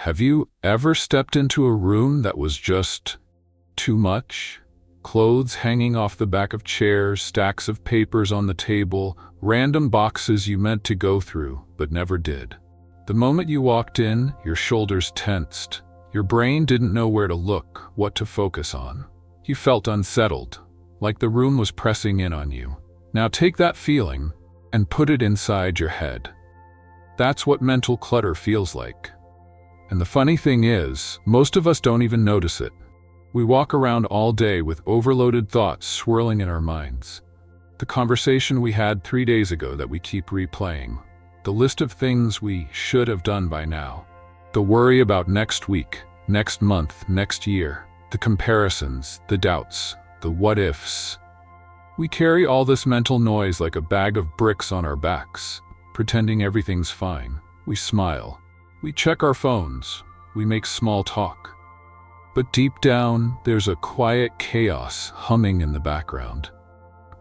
Have you ever stepped into a room that was just too much? Clothes hanging off the back of chairs, stacks of papers on the table, random boxes you meant to go through but never did. The moment you walked in, your shoulders tensed. Your brain didn't know where to look, what to focus on. You felt unsettled, like the room was pressing in on you. Now take that feeling and put it inside your head. That's what mental clutter feels like. And the funny thing is, most of us don't even notice it. We walk around all day with overloaded thoughts swirling in our minds. The conversation we had 3 days ago that we keep replaying. The list of things we should have done by now. The worry about next week, next month, next year. The comparisons, the doubts, the what-ifs. We carry all this mental noise like a bag of bricks on our backs, pretending everything's fine. We smile. We check our phones. We make small talk. But deep down, there's a quiet chaos humming in the background.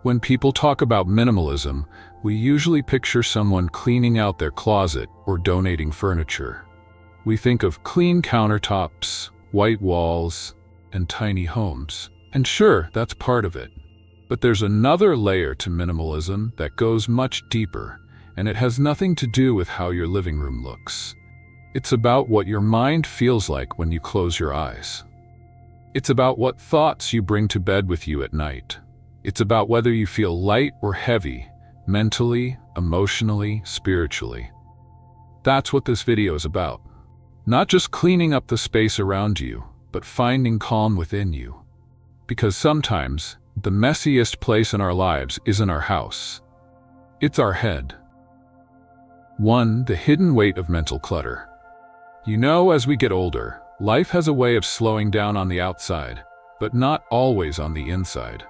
When people talk about minimalism, we usually picture someone cleaning out their closet or donating furniture. We think of clean countertops, white walls, and tiny homes. And sure, that's part of it. But there's another layer to minimalism that goes much deeper, and it has nothing to do with how your living room looks. It's about what your mind feels like when you close your eyes. It's about what thoughts you bring to bed with you at night. It's about whether you feel light or heavy, mentally, emotionally, spiritually. That's what this video is about. Not just cleaning up the space around you, but finding calm within you. Because sometimes, the messiest place in our lives isn't our house. It's our head. 1. The hidden weight of mental clutter. You know, as we get older, life has a way of slowing down on the outside, but not always on the inside.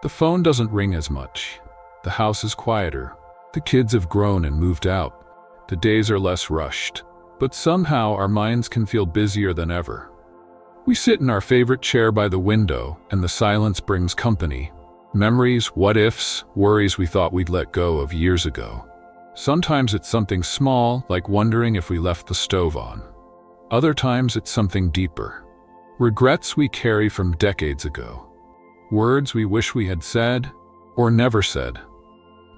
The phone doesn't ring as much. The house is quieter. The kids have grown and moved out. The days are less rushed. But somehow our minds can feel busier than ever. We sit in our favorite chair by the window, and the silence brings company. Memories, what-ifs, worries we thought we'd let go of years ago. Sometimes it's something small, like wondering if we left the stove on. Other times it's something deeper. Regrets we carry from decades ago. Words we wish we had said, or never said.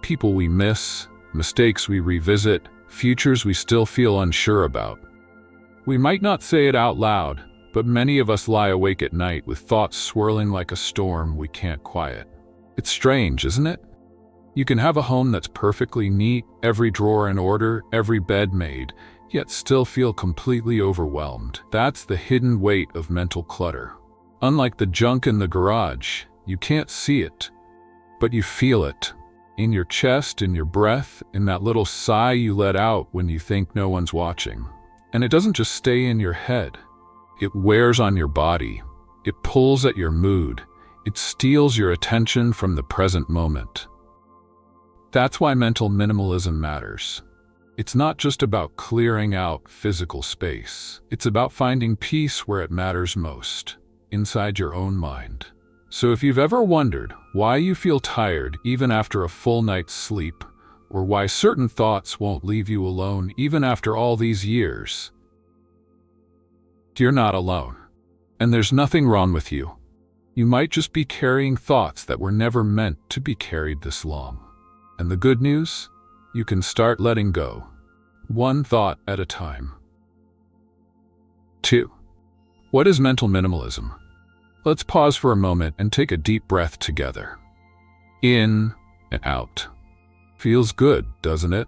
People we miss, mistakes we revisit, futures we still feel unsure about. We might not say it out loud, but many of us lie awake at night with thoughts swirling like a storm we can't quiet. It's strange, isn't it? You can have a home that's perfectly neat, every drawer in order, every bed made, yet still feel completely overwhelmed. That's the hidden weight of mental clutter. Unlike the junk in the garage, you can't see it, but you feel it. In your chest, in your breath, in that little sigh you let out when you think no one's watching. And it doesn't just stay in your head. It wears on your body. It pulls at your mood. It steals your attention from the present moment. That's why mental minimalism matters. It's not just about clearing out physical space. It's about finding peace where it matters most, inside your own mind. So if you've ever wondered why you feel tired even after a full night's sleep, or why certain thoughts won't leave you alone even after all these years, you're not alone. And there's nothing wrong with you. You might just be carrying thoughts that were never meant to be carried this long. And the good news? You can start letting go, one thought at a time. 2. What is mental minimalism? Let's pause for a moment and take a deep breath together. In and out. Feels good, doesn't it?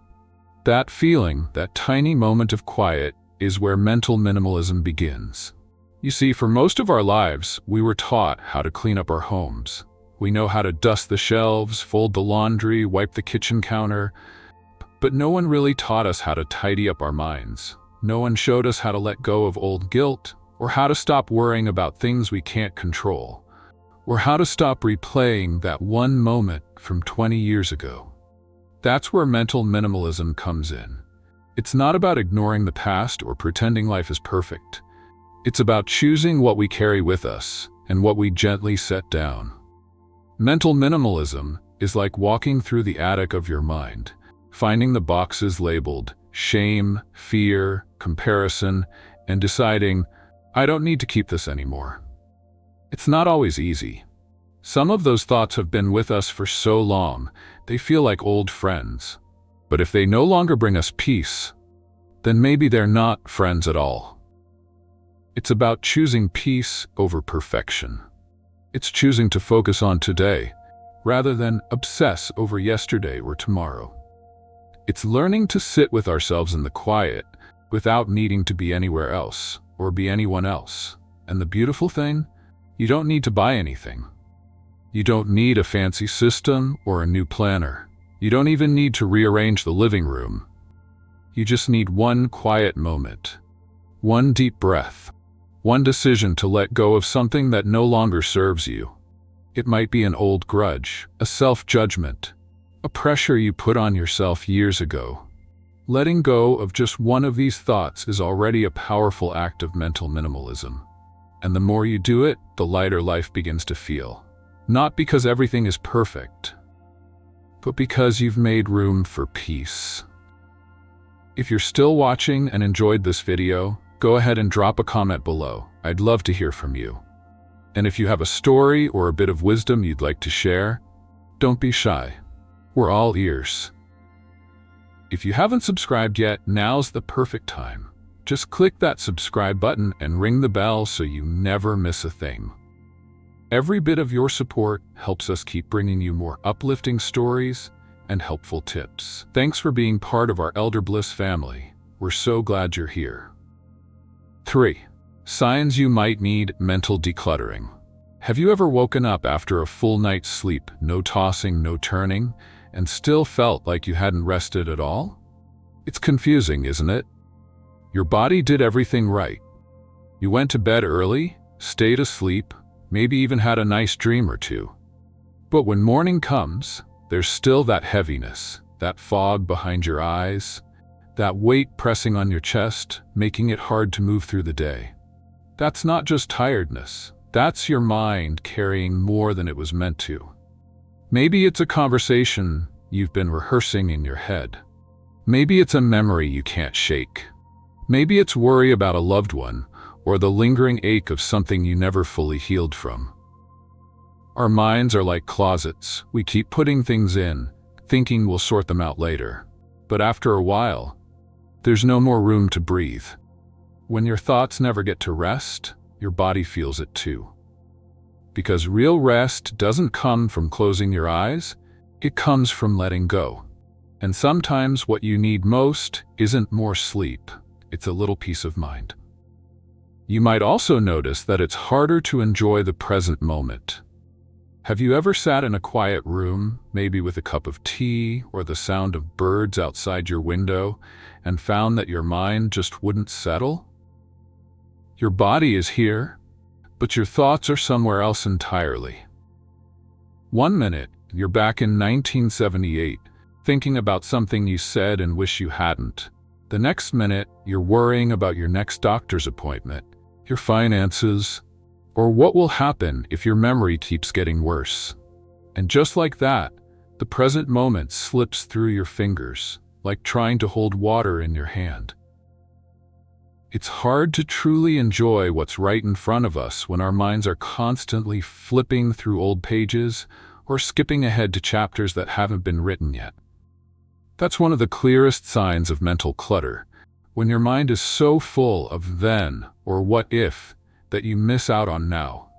That feeling, that tiny moment of quiet, is where mental minimalism begins. You see, for most of our lives, we were taught how to clean up our homes. We know how to dust the shelves, fold the laundry, wipe the kitchen counter, but no one really taught us how to tidy up our minds. No one showed us how to let go of old guilt, or how to stop worrying about things we can't control, or how to stop replaying that one moment from 20 years ago. That's where mental minimalism comes in. It's not about ignoring the past or pretending life is perfect. It's about choosing what we carry with us and what we gently set down. Mental minimalism is like walking through the attic of your mind, finding the boxes labeled shame, fear, comparison, and deciding, I don't need to keep this anymore. It's not always easy. Some of those thoughts have been with us for so long, they feel like old friends. But if they no longer bring us peace, then maybe they're not friends at all. It's about choosing peace over perfection. It's choosing to focus on today, rather than obsess over yesterday or tomorrow. It's learning to sit with ourselves in the quiet, without needing to be anywhere else, or be anyone else. And the beautiful thing? You don't need to buy anything. You don't need a fancy system or a new planner. You don't even need to rearrange the living room. You just need one quiet moment, one deep breath, one decision to let go of something that no longer serves you. It might be an old grudge, a self-judgment, a pressure you put on yourself years ago. Letting go of just one of these thoughts is already a powerful act of mental minimalism. And the more you do it, the lighter life begins to feel. Not because everything is perfect, but because you've made room for peace. If you're still watching and enjoyed this video, go ahead and drop a comment below. I'd love to hear from you. And if you have a story or a bit of wisdom you'd like to share, don't be shy. We're all ears. If you haven't subscribed yet, now's the perfect time. Just click that subscribe button and ring the bell so you never miss a thing. Every bit of your support helps us keep bringing you more uplifting stories and helpful tips. Thanks for being part of our Elder Bliss family. We're so glad you're here. 3. Signs you might need mental decluttering. Have you ever woken up after a full night's sleep, no tossing, no turning, and still felt like you hadn't rested at all? It's confusing, isn't it? Your body did everything right. You went to bed early, stayed asleep, maybe even had a nice dream or two. But when morning comes, there's still that heaviness, that fog behind your eyes, that weight pressing on your chest, making it hard to move through the day. That's not just tiredness. That's your mind carrying more than it was meant to. Maybe it's a conversation you've been rehearsing in your head. Maybe it's a memory you can't shake. Maybe it's worry about a loved one, or the lingering ache of something you never fully healed from. Our minds are like closets. We keep putting things in, thinking we'll sort them out later. But after a while, there's no more room to breathe. When your thoughts never get to rest, your body feels it too. Because real rest doesn't come from closing your eyes, it comes from letting go. And sometimes what you need most isn't more sleep, it's a little peace of mind. You might also notice that it's harder to enjoy the present moment. Have you ever sat in a quiet room, maybe with a cup of tea or the sound of birds outside your window, and found that your mind just wouldn't settle? Your body is here, but your thoughts are somewhere else entirely. One minute, you're back in 1978, thinking about something you said and wish you hadn't. The next minute, you're worrying about your next doctor's appointment, your finances, or what will happen if your memory keeps getting worse. And just like that, the present moment slips through your fingers, like trying to hold water in your hand. It's hard to truly enjoy what's right in front of us when our minds are constantly flipping through old pages or skipping ahead to chapters that haven't been written yet. That's one of the clearest signs of mental clutter, when your mind is so full of then or what if that you miss out on now.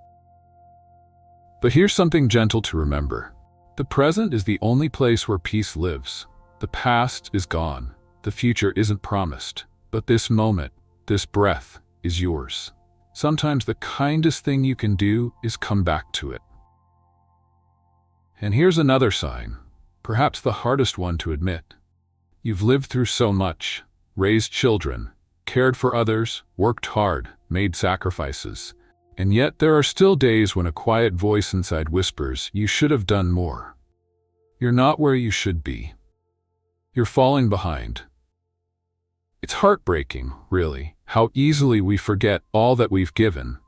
But here's something gentle to remember. The present is the only place where peace lives. The past is gone. The future isn't promised. But this moment, this breath, is yours. Sometimes the kindest thing you can do is come back to it. And here's another sign, perhaps the hardest one to admit. You've lived through so much, raised children, cared for others, worked hard, made sacrifices, and yet there are still days when a quiet voice inside whispers, you should have done more. You're not where you should be. You're falling behind. It's heartbreaking, really, how easily we forget all that we've given.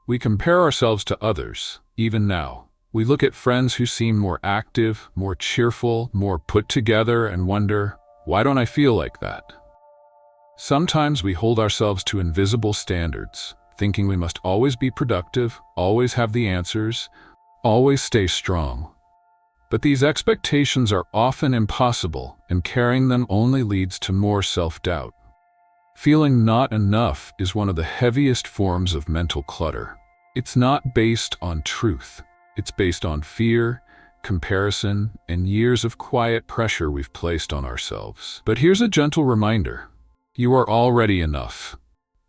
We compare ourselves to others, even now. We look at friends who seem more active, more cheerful, more put together, and wonder, why don't I feel like that? Sometimes we hold ourselves to invisible standards, thinking we must always be productive, always have the answers, always stay strong. But these expectations are often impossible, and carrying them only leads to more self-doubt. Feeling not enough is one of the heaviest forms of mental clutter. It's not based on truth. It's based on fear, comparison, and years of quiet pressure we've placed on ourselves. But here's a gentle reminder. You are already enough.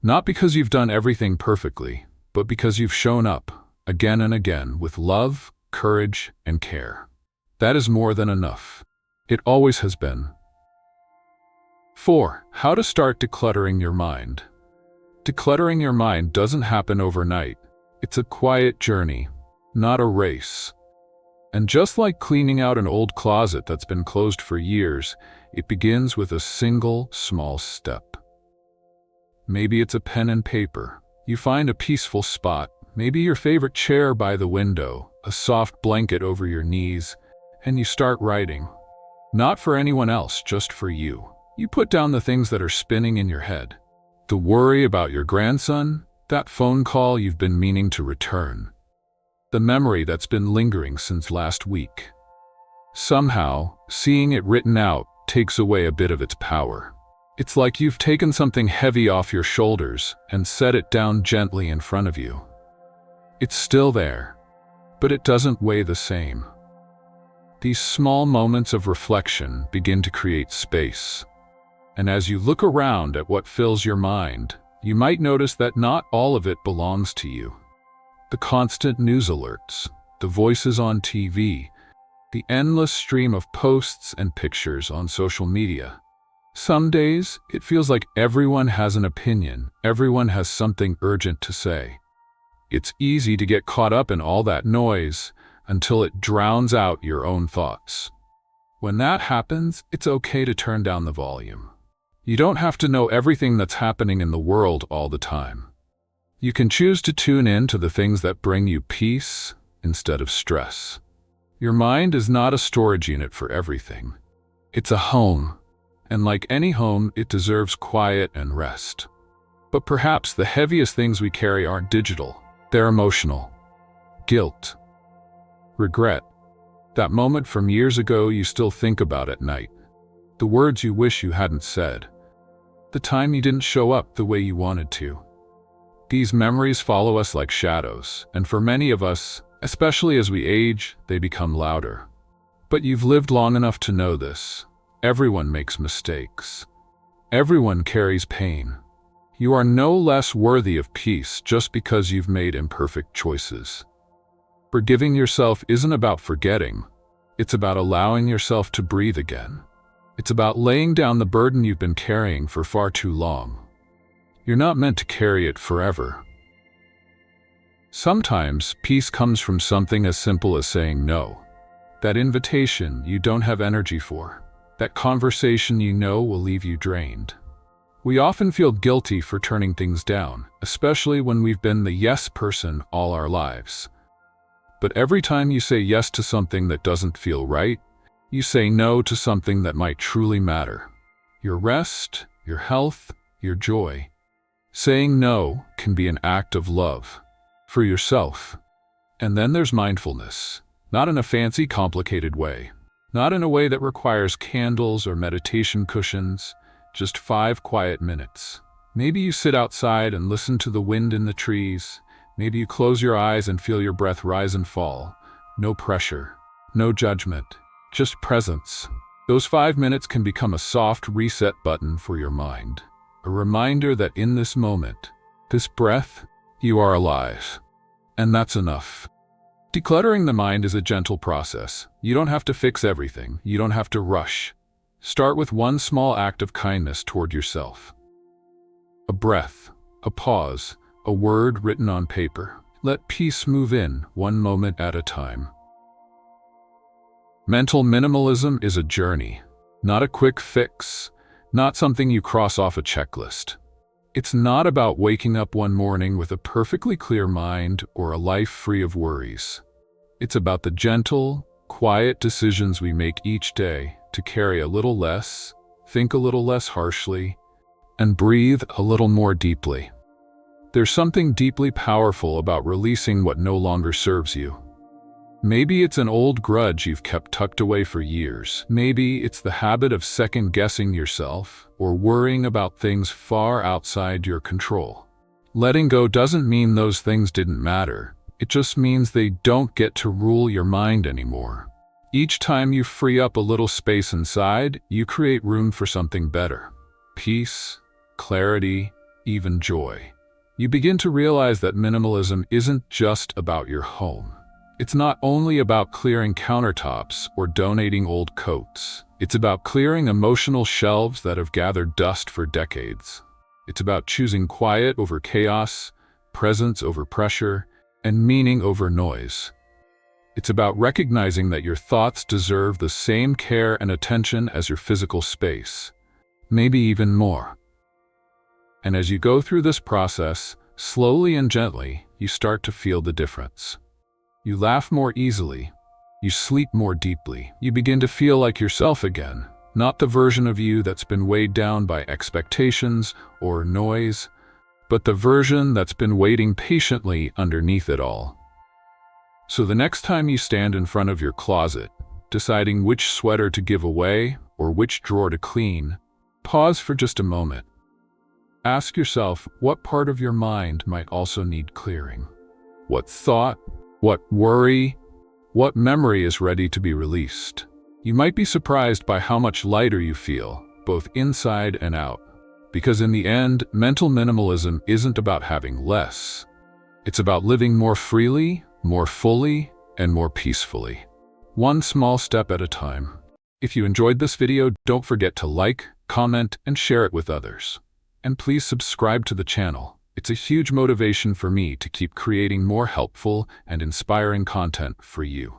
Not because you've done everything perfectly, but because you've shown up, again and again, with love, courage, and care. That is more than enough. It always has been. 4. How to start decluttering your mind. Decluttering your mind doesn't happen overnight. It's a quiet journey, not a race. And just like cleaning out an old closet that's been closed for years, it begins with a single, small step. Maybe it's a pen and paper. You find a peaceful spot, maybe your favorite chair by the window, a soft blanket over your knees, and you start writing. Not for anyone else, just for you. You put down the things that are spinning in your head. The worry about your grandson, that phone call you've been meaning to return. The memory that's been lingering since last week. Somehow, seeing it written out takes away a bit of its power. It's like you've taken something heavy off your shoulders and set it down gently in front of you. It's still there, but it doesn't weigh the same. These small moments of reflection begin to create space. And as you look around at what fills your mind, you might notice that not all of it belongs to you. The constant news alerts, the voices on TV, the endless stream of posts and pictures on social media. Some days, it feels like everyone has an opinion, everyone has something urgent to say. It's easy to get caught up in all that noise until it drowns out your own thoughts. When that happens, it's okay to turn down the volume. You don't have to know everything that's happening in the world all the time. You can choose to tune in to the things that bring you peace instead of stress. Your mind is not a storage unit for everything. It's a home, and like any home, it deserves quiet and rest. But perhaps the heaviest things we carry aren't digital. They're emotional. Guilt. Regret. That moment from years ago you still think about at night. The words you wish you hadn't said. The time you didn't show up the way you wanted to. These memories follow us like shadows, and for many of us, especially as we age, they become louder. But you've lived long enough to know this. Everyone makes mistakes. Everyone carries pain. You are no less worthy of peace just because you've made imperfect choices. Forgiving yourself isn't about forgetting. It's about allowing yourself to breathe again. It's about laying down the burden you've been carrying for far too long. You're not meant to carry it forever. Sometimes peace comes from something as simple as saying no. That invitation you don't have energy for. That conversation you know will leave you drained. We often feel guilty for turning things down, especially when we've been the yes person all our lives. But every time you say yes to something that doesn't feel right, you say no to something that might truly matter. Your rest, your health, your joy. Saying no can be an act of love for yourself. And then there's mindfulness, not in a fancy, complicated way, not in a way that requires candles or meditation cushions, just 5 quiet minutes. Maybe you sit outside and listen to the wind in the trees. Maybe you close your eyes and feel your breath rise and fall. No pressure, no judgment, just presence. Those 5 minutes can become a soft reset button for your mind. A reminder that in this moment, this breath, you are alive. And that's enough. Decluttering the mind is a gentle process. You don't have to fix everything. You don't have to rush. Start with one small act of kindness toward yourself. A breath, a pause, a word written on paper. Let peace move in, one moment at a time. Mental minimalism is a journey, not a quick fix. Not something you cross off a checklist. It's not about waking up one morning with a perfectly clear mind or a life free of worries. It's about the gentle, quiet decisions we make each day to carry a little less, think a little less harshly, and breathe a little more deeply. There's something deeply powerful about releasing what no longer serves you. Maybe it's an old grudge you've kept tucked away for years. Maybe it's the habit of second-guessing yourself or worrying about things far outside your control. Letting go doesn't mean those things didn't matter. It just means they don't get to rule your mind anymore. Each time you free up a little space inside, you create room for something better. Peace, clarity, even joy. You begin to realize that minimalism isn't just about your home. It's not only about clearing countertops or donating old coats. It's about clearing emotional shelves that have gathered dust for decades. It's about choosing quiet over chaos, presence over pressure, and meaning over noise. It's about recognizing that your thoughts deserve the same care and attention as your physical space, maybe even more. And as you go through this process, slowly and gently, you start to feel the difference. You laugh more easily. You sleep more deeply. You begin to feel like yourself again, not the version of you that's been weighed down by expectations or noise, but the version that's been waiting patiently underneath it all. So the next time you stand in front of your closet, deciding which sweater to give away or which drawer to clean, pause for just a moment. Ask yourself what part of your mind might also need clearing. What thought, what worry, what memory is ready to be released? You might be surprised by how much lighter you feel, both inside and out. Because in the end, mental minimalism isn't about having less. It's about living more freely, more fully, and more peacefully. One small step at a time. If you enjoyed this video, don't forget to like, comment, and share it with others. And please subscribe to the channel. It's a huge motivation for me to keep creating more helpful and inspiring content for you.